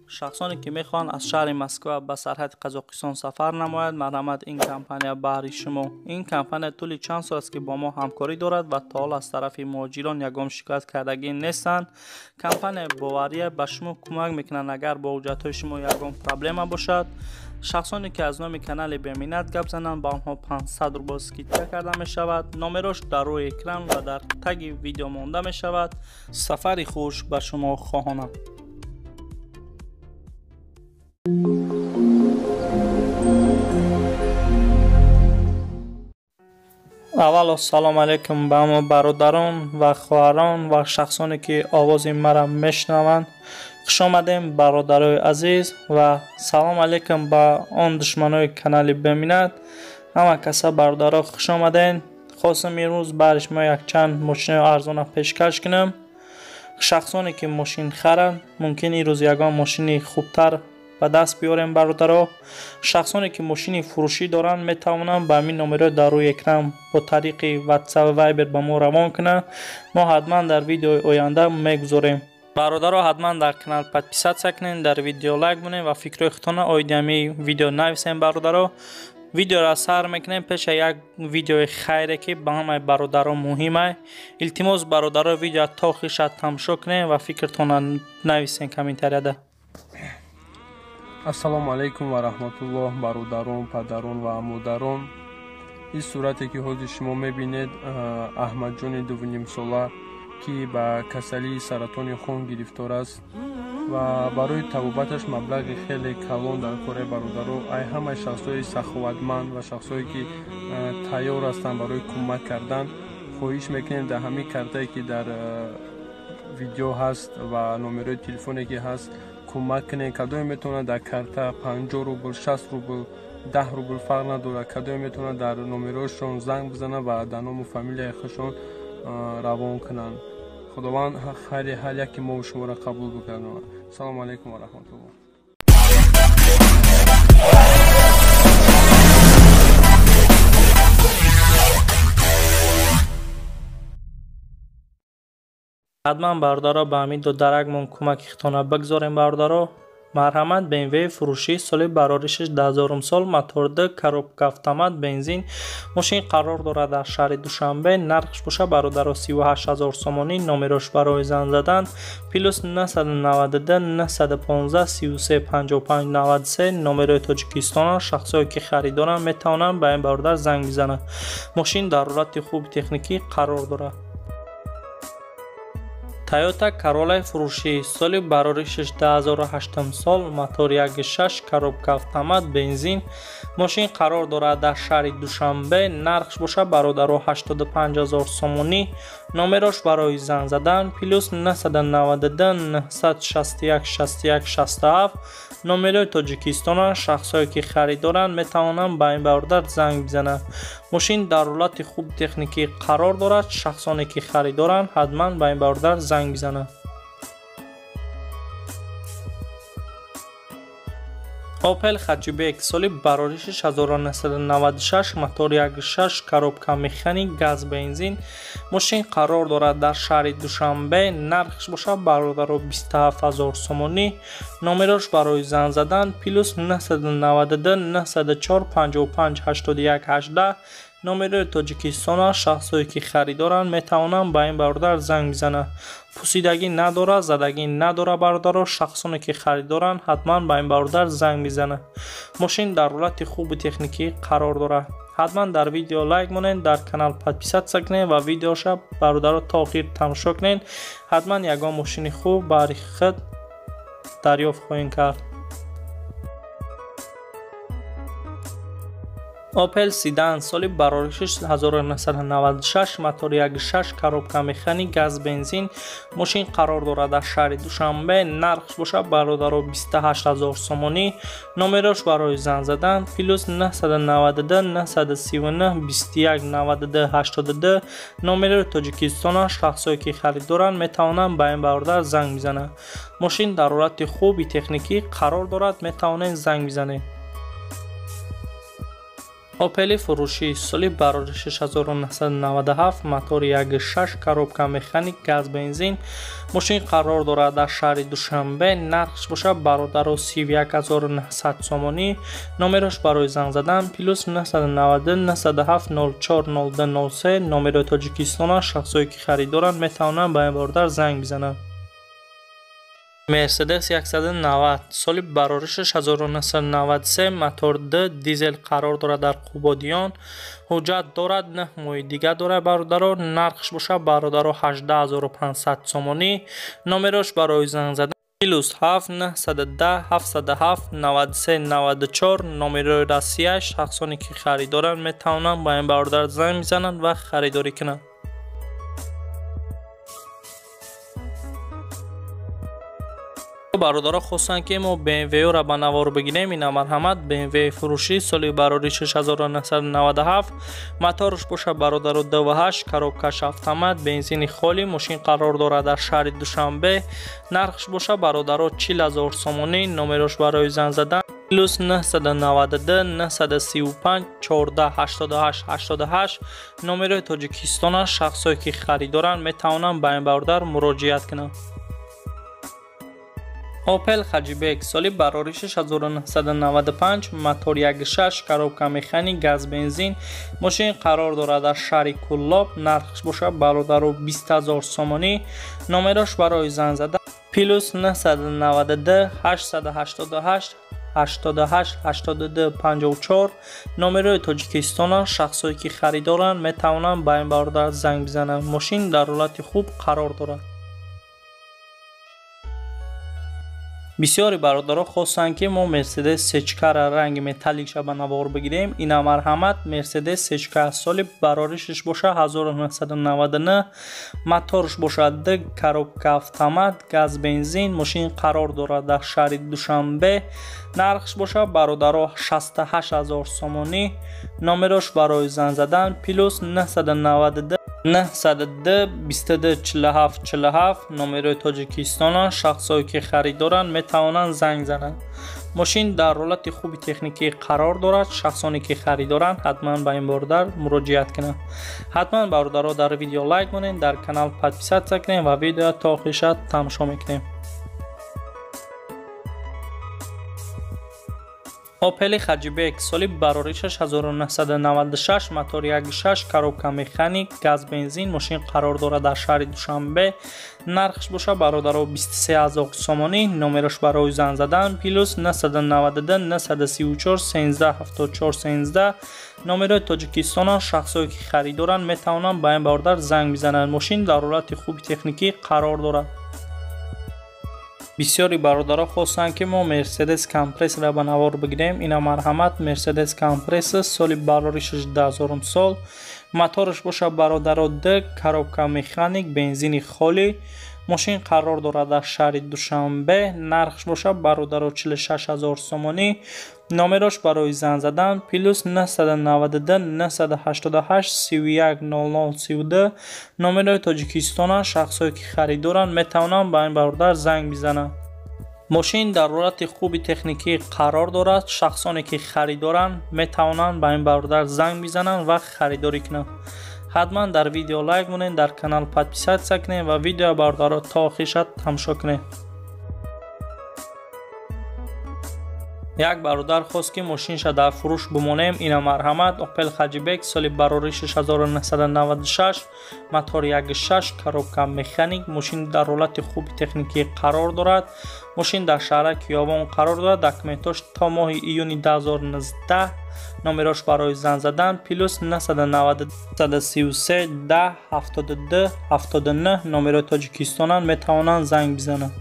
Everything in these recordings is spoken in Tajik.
شخصانی که میخوان از شهر مسکو به سرحد قزاقستان سفر نماید، مرحمت این کمپانی برای شما. این کمپانی طول چند سال است که با ما همکاری دارد و تا حالا از طرف مهاجران یگام شکایت کردگی نیستند. کمپانی باوریه به شما کمک میکنند اگر با حجت شما یگام پرابلم باشد. شخصانی که از نام کانال بمینت گپ زنند با آنها 500 روبل اسکیچ کرده می شود. نامش در روی اکران و در تگ ویدیو مانده می شود. سفری خوش به شما خواهانم. اول سلام علیکم به همه برادران و خواهران و شخصانی که آواز مرا میشنوند. خوش آمدیم برادرای عزیز و سلام علیکم به آن دشمنای کانال بمینت. همه کسا برادرها خوش آمدین. خواستم امروز برش ما یک چند ماشین ارزان پیشکش کنم. شخصانی که ماشین خرن ممکن این روز یگان ماشین خوبتر به دست بیاریم برادرها. شخصانی که ماشین فروشی دارن میتونن به همین نمره در روی اکران با طریق واتساپ و وایبر به ما روان کنن. ما حتما در ویدیو آینده میگذاریم. برادرها حتما در کانال پادپیسات کنین، در ویدیو لایک بونین و فکر خودتون آیدمی ویدیو نویسین. برادرها ویدیو را سر میکنیم پیش یک ویدیو خیره که به همه برادرها مهمه. التماس برادرها ویدیو تا آخرش تماشا کنین و فکرتون نویسین کامنتاری ده. السلام علیکم و رحمت الله برادران، پدران و مادران. این صورتی که حاضر شما میبینید احمد جان 2.5 ساله که به کسلی سرطان خون گرفتار است و برای طبابتش مبلغ خیلی کلان در کار برادرها. ای همه شخصای سخاوتمند و شخصایی که تیار هستند برای کمک کردن، خواهش میکنیم در همین کارتایی که در ویدیو هست و نمره تلفنی که هست کمک کنین. کدوی میتونه در کارت 50 روبل، 60 روبل، 10 روبل فرق نداره. کدوی میتونه در نمرهشون زنگ بزنه و در نام فامیل خودشون روان کنن. خداوند خیلی حالی که ما شما را قبول بکنه. سلام علیکم و رحمت الله. حتما برادرها به همین دو درگمون کمک اختانه بگذاریم. برادرها مرحمت BMW فروشی سال برارشش 10,000 سال موتور کاروبکا اتومات بنزین ماشین قرار دارد در شهر دوشنبه. نرخش باشه برادرها 38,000 سومانی. نمرش برای زنگ زدن پلوس 992 915 33 55 93. نمره تاجیکستان. شخصایی که خریدارن میتونن به این برادر زنگ بزنن. ماشین در حالت خوب تکنیکی قرار دارد. تویوتا کرولا فروشی سال برارشش 10,008 سال موتور 1.6 کاروبکا اتومات بنزین ماشین قرار دارد در شهر دوشنبه. نرخش باشه برادرها 85,000 سومانی. نمرش برای زنگ زدن پلوس 992 961 61 67. نمره تاجیکستان. شخصایی که خریدارن میتونن به این برادر زنگ بزنن. ماشین در حالت خوب تکنیکی قرار دارد. شخصانی که خریدارن حتما به این برادر زنگ بزنن. اوپل خچبک سال برارشش 1996 موتور 1.6 کاروبکا مکانیک گاز بنزین ماشین قرار دارد در شهر دوشنبه. نرخش باشه برادرها 27,000 سومانی. نمرش برای زنگ زدن پلوس 992 904 55 81 18. نمره تاجیکستان. شخصایی که خریدارن میتونن به این برادر زنگ بزنن. پوسیدگی نداره، زدگی نداره. برادرها شخصانی که خریدارن حتما به این برادر زنگ بزنن. ماشین در حالت خوب تکنیکی قرار داره. حتما در ویدیو لایک مونین، در کانال پادپیسات کنین و ویدیوش برادرها تا آخر تماشا کنین. حتما یگان ماشین خوب برای خود دریافت خواهید کرد. اوپل سیدان سال برارشش 1996 موتور 1.6 کاروبکا مکانیک گاز بنزین ماشین قرار دارد در شهر دوشنبه. نرخش باشه برادرها 28,000 سومانی. نمرش برای زنگ زدن پلوس 992 939 21 92 82. نمره تاجیکستان. شخصایی که خریدارن میتونن به این برادر زنگ بزنن. ماشین در حالت خوبی تکنیکی قرار دارد. میتونن زنگ بزنن. опели фурӯшӣ соли барори 6997 мотори 1.6 коробка механик газ бензин мошин қарор дорад дар шаҳри Душанбе. Нархш бошад бародару 31900 сомонӣ. номерош барои занг задан плюс 990 907 04 02 03. номерои Тоҷикистона. шахсое ки харидоранд метавонанд ба ин бародар занг бизананд. Mercedes 190 соли барори 6993 мотор D дизел қарор дорад дар Қубодиён. ҳуҷҷат дорад 9 моҳи дига дорад бародаро. нархш бошад бародаро 18500 сомонӣ. номерош барои занг задан плюс 7 910 707 93 94. номерои Россия. шахсоне ки харидоранд метавонанд ба ин бародар занг бизананд ва харидорӣ кунанд. бародаро хостанд ки мо BMW-ро ба навор бигирем. ина марҳамат BMW фурӯшӣ соли барори 6997 моторш бошад бародаро D8 коробкаш автомат бензини холӣ. мошин қарор дорад дар шаҳри Душанбе. нархш бошад бародаро 40000 сомонӣ. номерош барои занг задан плюс 990 935 14 88 88. номерои Тоҷикистона. шахсое ки харидоранд метавонанд ба ин бародар муроҷиат кунанд. Opel Hajibek соли барори 6995 мотор 1.6 коробка механик газ бензин мошин қарор дорад дар шаҳри Куллоб. нархш бошад бародаро 20000 сомонӣ. номерош барои занг задан плюс 990 888 88 82 54. номерои Тоҷикистона. шахсое ки харидоранд метавонанд ба ин бародар занг бизананд. мошин дар ҳолати хуб қарор дорад. бисёри бародаро хостанд ки мо Mercedes сечкара ранги металликша ба навор бигирем. ина марҳамат Mercedes сечка соли барори 6 бошад 1999 моторш бошад D коробка автомат газ бензин мошин қарор дорад дар шаҳри Душанбе. нархш бошад бародаро 68000 сомонӣ. номерош барои занг задан плюс 990 900 22 47 47. номерои Тоҷикистона. шахсое ки харидоранд метавонанд занг зананд. мошин дар ҳолати хуби техникӣ қарор дорад. шахсоне ки харидоранд ҳатман ба ин бародар муроҷиат кунанд. ҳатман бародаро дар видео лайк монед, дар канал подписатсия кунед ва видео то охириша тамошо мекунем. Opel Hajibek соли барори 6996 мотор 1.6 коробка механик газ бензин мошин қарор дорад дар шаҳри Душанбе. нархш бошад бародаро 23000 сомонӣ. номерош барои занг задан плюс 990 934 13 74 13. номерои Тоҷикистона. шахсое ки харидоранд метавонанд ба ин бародар занг бизананд. мошин дар ҳолати хуби техникӣ қарор дорад. бисёри бародаро хостанд ки мо Mercedes компрессорро ба навор бигирем. ина марҳамат Mercedes компрессор соли барори 16000 сол моторш бошад бародаро D коробка механик бензини холӣ мошин қарор дорад дар шаҳри Душанбе. нархш бошад бародаро 46000 сомонӣ. номерош барои занг задан плюс 990 988 31 00 32. номерои Тоҷикистона. шахсое ки харидоранд метавонанд ба ин бародар занг бизананд. мошин дар ҳолати хуби техникӣ қарор дорад. шахсоне ки харидоранд метавонанд ба ин бародар занг бизананд ва харидорӣ кунанд. ҳатман дар видео лайк монед, дар канал подписатсия кунед ва видео бародаро то охириша тамошо кунед. як бародар хост ки мошинша дар фурӯш бимонем. ина марҳамат Opel Hajibek соли барори 6996 мотор 1.6 коробка механик мошин дар ҳолати хуби техникӣ қарор дорад. мошин дар шаҳра Киёвон қарор дорад. документош то моҳи июни 2019. номерош барои занг задан плюс 990 133 10 72 79. номерои Тоҷикистонанд метавонанд занг бизананд.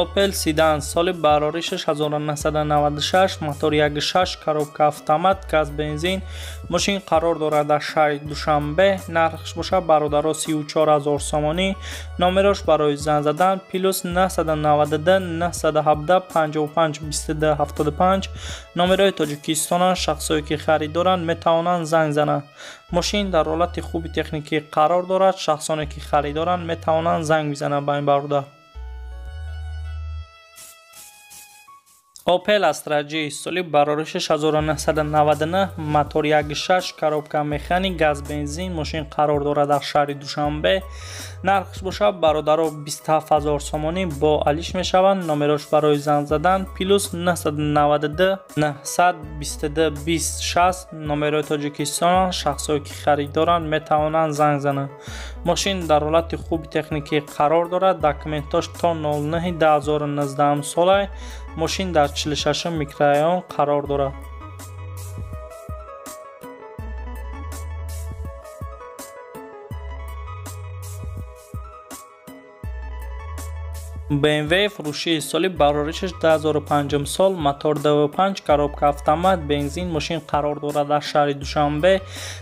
Opel Sedan соли барори 6996 мотор 1.6 коробка автомат газ бензин мошин қарор дорад дар шаҳри Душанбе. нархш бошад бародаро 34000 сомонӣ. номерош барои занг задан плюс 990 917 55 22 75. номерои Тоҷикистона. шахсое ки харидоранд метавонанд занг зананд. мошин дар ҳолати хуби техникӣ қарор дорад. шахсоне ки харидоранд метавонанд занг бизананд ба ин бародар. Opel Astra G соли барори 6999 мотор 1.6 коробка механик газ бензин мошин қарор дорад дар шаҳри Душанбе. нархш бошад бародаро 27000 сомонӣ бо алиш мешаванд. номерош барои занг задан плюс 992 922 2060 номерои Тоҷикистон. шахсое ки харидоранд метавонанд занг зананд. мошин дар ҳолати хуби техникӣ қарор дорад. документош то 09/2019 сола. мошин дар 46 микрорайон қарор дорад. BMW фурӯшии соли бароришаш 2005 сол мотор 25 коробка автомат бензин мошин қарор дорад дар шаҳри Душанбе.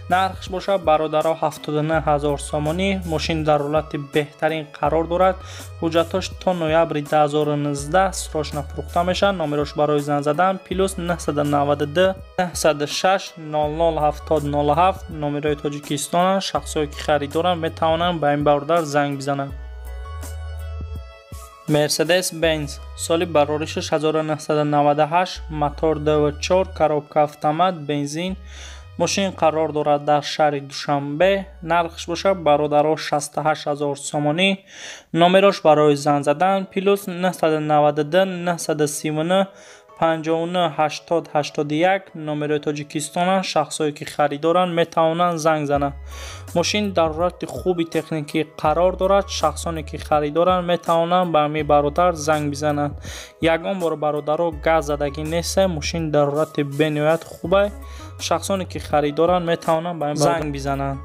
нархш бошад бародаро 79000 сомонӣ. мошин дар ҳолати беҳтарин қарор дорад. ҳуҷҷатош то ноябри 2019 срочно фурӯхта мешавад. номерош барои занг задан плюс 992 906 007007 номерои Тоҷикистон. шахсое ки харидоранд метавонанд ба ин бародар занг бизананд. Mercedes Benz соли бароришаш 1998 мотор 24 коробка автомат бензин мошин қарор дорад дар шаҳри Душанбе. нархш бошад бародаро 68000 сомонӣ. номерош барои занг задан плюс 992 939 598081 номерои Тоҷикистон. шахсое ки харидоранд метавонанд занг зананд. мошин дар ҳолати хуби техникӣ қарор дорад. шахсоне ки харидоранд метавонанд ба ҳамин бародар занг бизананд. ягон бор бародаро газ задагӣ нест. мошин дар ҳолати бениҳоят хуб аст. шахсоне ки харидоранд метавонанд ба ҳамин занг бизананд.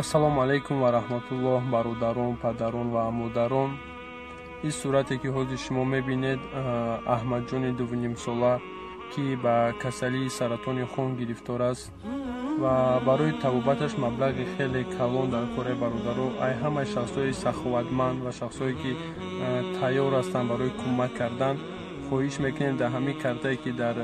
ассалому алайкум ва раҳматуллоҳ бародарон, падарон ва амодарон. ин сурате ки ҳозир шумо мебинед аҳмадҷони дувнимсола ки ба касалии саратони хун гирифтор аст ва барои табобаташ маблағи хеле калон дар кори бародаро ай ҳамаи шахсои саховатманд ва шахсое ки тайёр ҳастанд барои кӯмак кардан хоҳиш мекунем дар ҳамин картае ки дар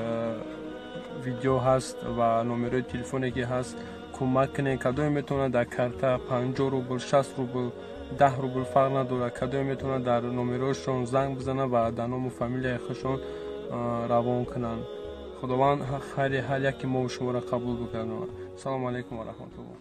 видео ҳаст ва номерои телефоне ки ҳаст кӯмак кунед. кадоме метавонад дар карта 50 рубл 60 рубл 10 рубл фарқ надорад. кадоме метавонад дар номероишон занг бизанад ва дар ному фамилияи худшон равон кунанд. худованд хайри ҳар яки мо шуморо қабул бикунад. салому алайкум ва раҳматуллоҳ.